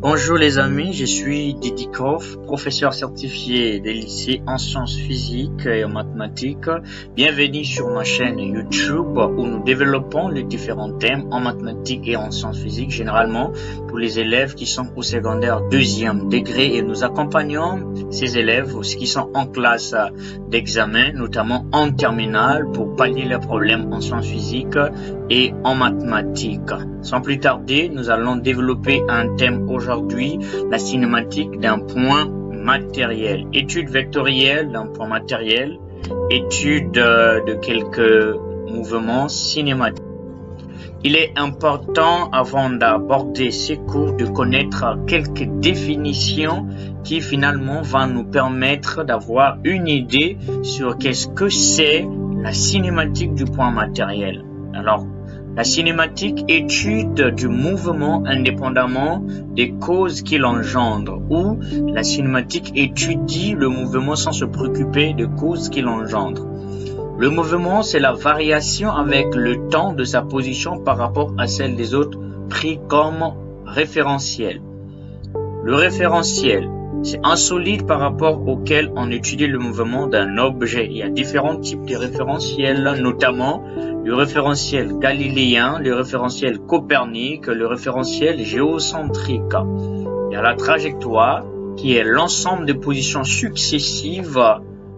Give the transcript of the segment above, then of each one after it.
Bonjour les amis, je suis Didi Koff, professeur certifié des lycées en sciences physiques et en mathématiques. Bienvenue sur ma chaîne YouTube où nous développons les différents thèmes en mathématiques et en sciences physiques, généralement pour les élèves qui sont au secondaire 2e degré, et nous accompagnons ces élèves qui sont en classe d'examen, notamment en terminale, pour pallier leurs problèmes en sciences physiques et en mathématiques. Sans plus tarder, nous allons développer un thème aujourd'hui, la cinématique d'un point matériel. Étude vectorielle d'un point matériel, étude de quelques mouvements cinématiques. Il est important, avant d'aborder ces cours, de connaître quelques définitions qui finalement vont nous permettre d'avoir une idée sur qu'est-ce que c'est la cinématique du point matériel. Alors, la cinématique, étude du mouvement indépendamment des causes qu'il engendre, ou la cinématique étudie le mouvement sans se préoccuper des causes qu'il engendre. Le mouvement, c'est la variation avec le temps de sa position par rapport à celle des autres, pris comme référentiel. Le référentiel, c'est un solide par rapport auquel on étudie le mouvement d'un objet. Il y a différents types de référentiels, notamment le référentiel galiléen, le référentiel copernique, le référentiel géocentrique. Il y a la trajectoire, qui est l'ensemble des positions successives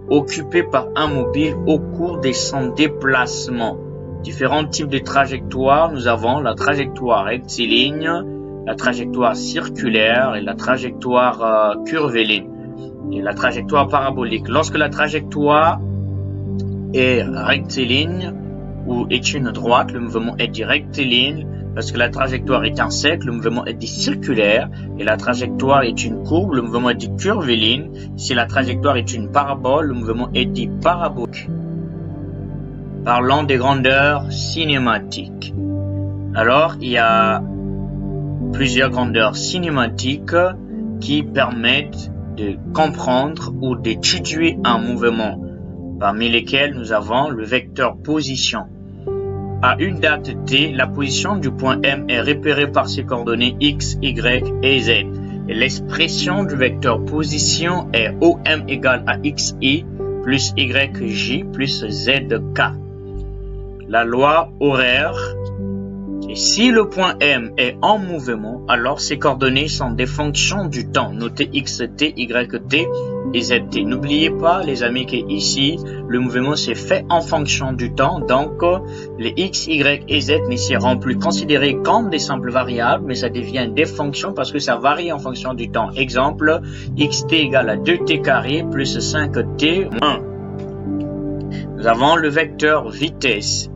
occupées par un mobile au cours de son déplacement. Différents types de trajectoires. Nous avons la trajectoire rectiligne, la trajectoire circulaire et la trajectoire curviligne et la trajectoire parabolique. Lorsque la trajectoire est rectiligne ou est une droite, le mouvement est dit rectiligne. Lorsque la trajectoire est un cercle, le mouvement est dit circulaire, et la trajectoire est une courbe, le mouvement est dit curviligne. Si la trajectoire est une parabole, le mouvement est dit parabolique. Parlons des grandeurs cinématiques. Alors, il y a plusieurs grandeurs cinématiques qui permettent de comprendre ou d'étudier un mouvement, parmi lesquels nous avons le vecteur position. À une date t, la position du point M est repérée par ses coordonnées x, y et z. Et l'expression du vecteur position est OM égale à xi plus yj plus zk. La loi horaire. Et si le point M est en mouvement, alors ses coordonnées sont des fonctions du temps, notées xt, yt et zt. N'oubliez pas, les amis, que ici, le mouvement s'est fait en fonction du temps, donc les x, y et z ne seront plus considérés comme des simples variables, mais ça devient des fonctions parce que ça varie en fonction du temps. Exemple, xt égale à 2t carré plus 5t moins 1. Nous avons le vecteur vitesse.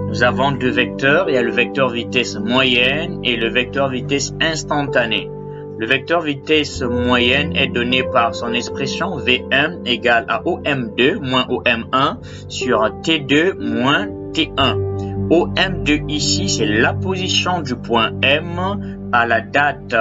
Nous avons deux vecteurs, il y a le vecteur vitesse moyenne et le vecteur vitesse instantanée. Le vecteur vitesse moyenne est donné par son expression Vm égale à OM2 moins OM1 sur T2 moins T1. OM2 ici, c'est la position du point M à la date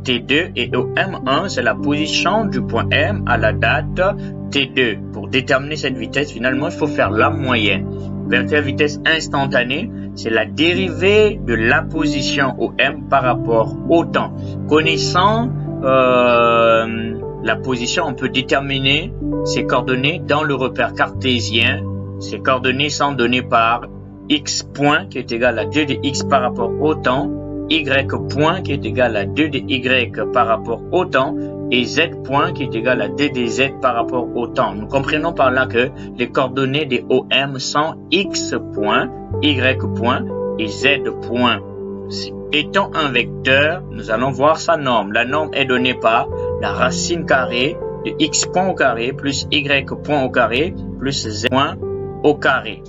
T2 et OM1, c'est la position du point M à la date T2. Pour déterminer cette vitesse, finalement, il faut faire la moyenne. Vecteur vitesse instantanée, c'est la dérivée de la position OM par rapport au temps. Connaissant la position, on peut déterminer ses coordonnées dans le repère cartésien. Ces coordonnées sont données par x point qui est égal à 2 de x par rapport au temps, y point qui est égal à 2 de y par rapport au temps, et z point qui est égal à 2 de z par rapport au temps. Nous comprenons par là que les coordonnées des OM sont x point, y point et z point. Étant un vecteur, nous allons voir sa norme. La norme est donnée par la racine carrée de x point au carré plus y point au carré plus z point au carré.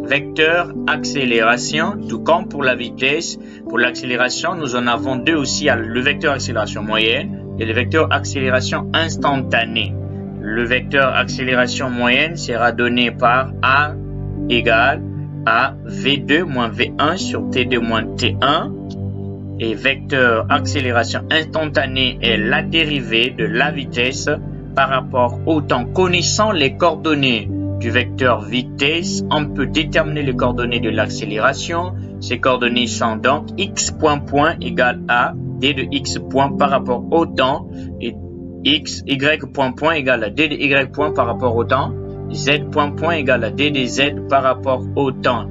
Vecteur accélération, tout comme pour la vitesse. Pour l'accélération, nous en avons deux aussi, le vecteur accélération moyenne et le vecteur accélération instantanée. Le vecteur accélération moyenne sera donné par A égale à V2 moins V1 sur T2 moins T1. Et vecteur accélération instantanée est la dérivée de la vitesse par rapport au temps. Connaissant les coordonnées du vecteur vitesse, on peut déterminer les coordonnées de l'accélération. Ces coordonnées sont donc x point point égale à d de x point par rapport au temps, et x, y point égale à d de y point par rapport au temps, z point égale à d de z par rapport au temps.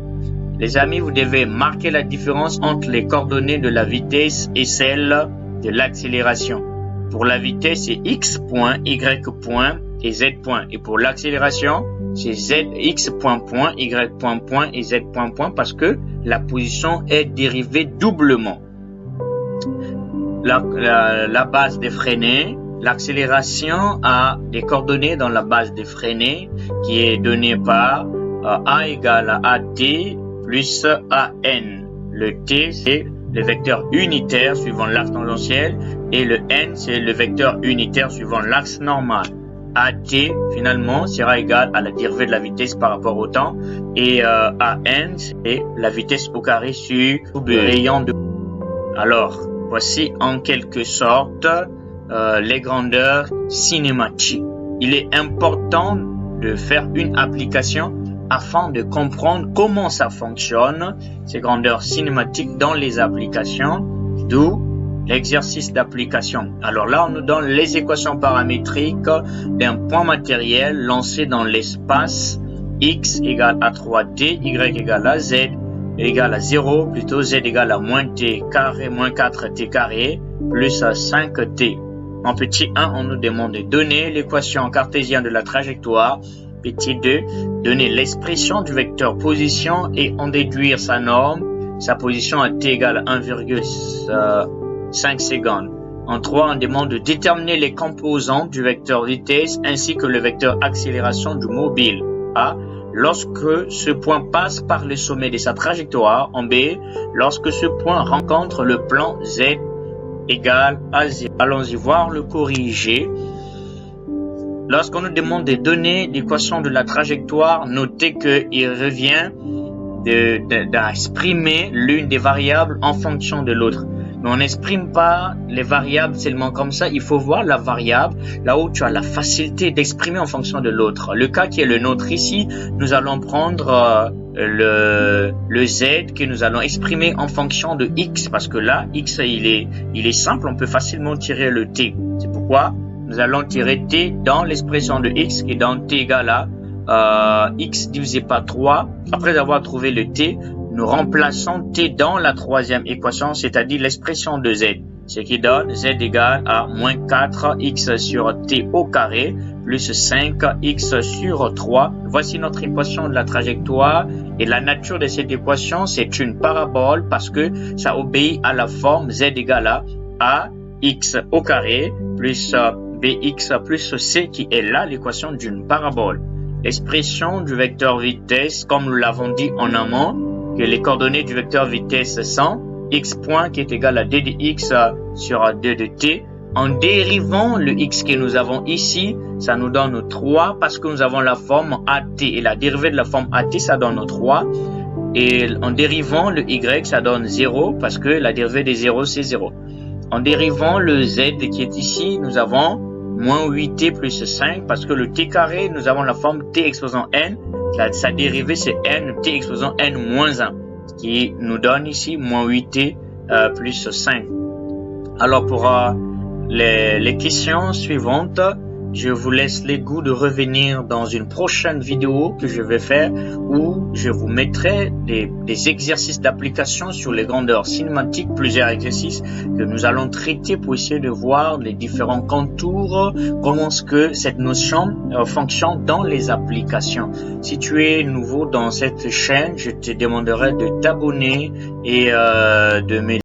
Les amis, vous devez marquer la différence entre les coordonnées de la vitesse et celles de l'accélération. Pour la vitesse, c'est x point, y point et z point. Et pour l'accélération, c'est x point, y point et z point parce que la position est dérivée doublement. La base des freinés, l'accélération a des coordonnées dans la base des freinés qui est donnée par a égale à at plus an. Le t, c'est le vecteur unitaire suivant l'axe tangentiel et le n, c'est le vecteur unitaire suivant l'axe normal. At, finalement, sera égal à la dérivée de la vitesse par rapport au temps et an, c'est la vitesse au carré sur le rayon de... Alors, voici en quelque sorte les grandeurs cinématiques. Il est important de faire une application afin de comprendre comment ça fonctionne, ces grandeurs cinématiques dans les applications, d'où l'exercice d'application. Alors là, on nous donne les équations paramétriques d'un point matériel lancé dans l'espace, x égale à 3t, y égale à z égale à 0, plutôt z égale à moins t carré, moins 4t carré, plus 5t. En petit 1, on nous demande de donner l'équation cartésienne de la trajectoire. Petit 2, donner l'expression du vecteur position et en déduire sa norme, sa position à t égale à 1,5 secondes. En 3, on demande de déterminer les composantes du vecteur vitesse ainsi que le vecteur accélération du mobile. A. Lorsque ce point passe par le sommet de sa trajectoire. En B. Lorsque ce point rencontre le plan Z égale à 0. Allons-y voir le corrigé. Lorsqu'on nous demande de donner l'équation de la trajectoire, notez qu'il revient d'exprimer l'une des variables en fonction de l'autre. Mais on n'exprime pas les variables seulement comme ça. Il faut voir la variable là où tu as la facilité d'exprimer en fonction de l'autre. Le cas qui est le nôtre ici, nous allons prendre le z que nous allons exprimer en fonction de x parce que là, x il est simple, on peut facilement tirer le t. C'est pourquoi nous allons tirer t dans l'expression de x qui est dans t égale à x divisé par 3. Après avoir trouvé le t, nous remplaçons t dans la troisième équation, c'est-à-dire l'expression de z, ce qui donne z égale à moins 4x sur t au carré plus 5x sur 3. Voici notre équation de la trajectoire et la nature de cette équation, c'est une parabole parce que ça obéit à la forme z égale à x au carré plus bx plus c qui est là l'équation d'une parabole. L'expression du vecteur vitesse, comme nous l'avons dit en amont, que les coordonnées du vecteur vitesse sont x point qui est égal à d de x sur d de t. En dérivant le x que nous avons ici, ça nous donne 3 parce que nous avons la forme at et la dérivée de la forme at ça donne 3. Et en dérivant le y, ça donne 0 parce que la dérivée de 0 c'est 0. En dérivant le z qui est ici, nous avons moins 8t plus 5 parce que le t carré, nous avons la forme t exposant n. Sa dérivée c'est n, t exposant n moins 1, qui nous donne ici moins 8t plus 5. Alors pour les questions suivantes, je vous laisse les goûts de revenir dans une prochaine vidéo que je vais faire où je vous mettrai des exercices d'application sur les grandeurs cinématiques, plusieurs exercices que nous allons traiter pour essayer de voir les différents contours, comment est-ce que cette notion fonctionne dans les applications. Si tu es nouveau dans cette chaîne, je te demanderai de t'abonner et de me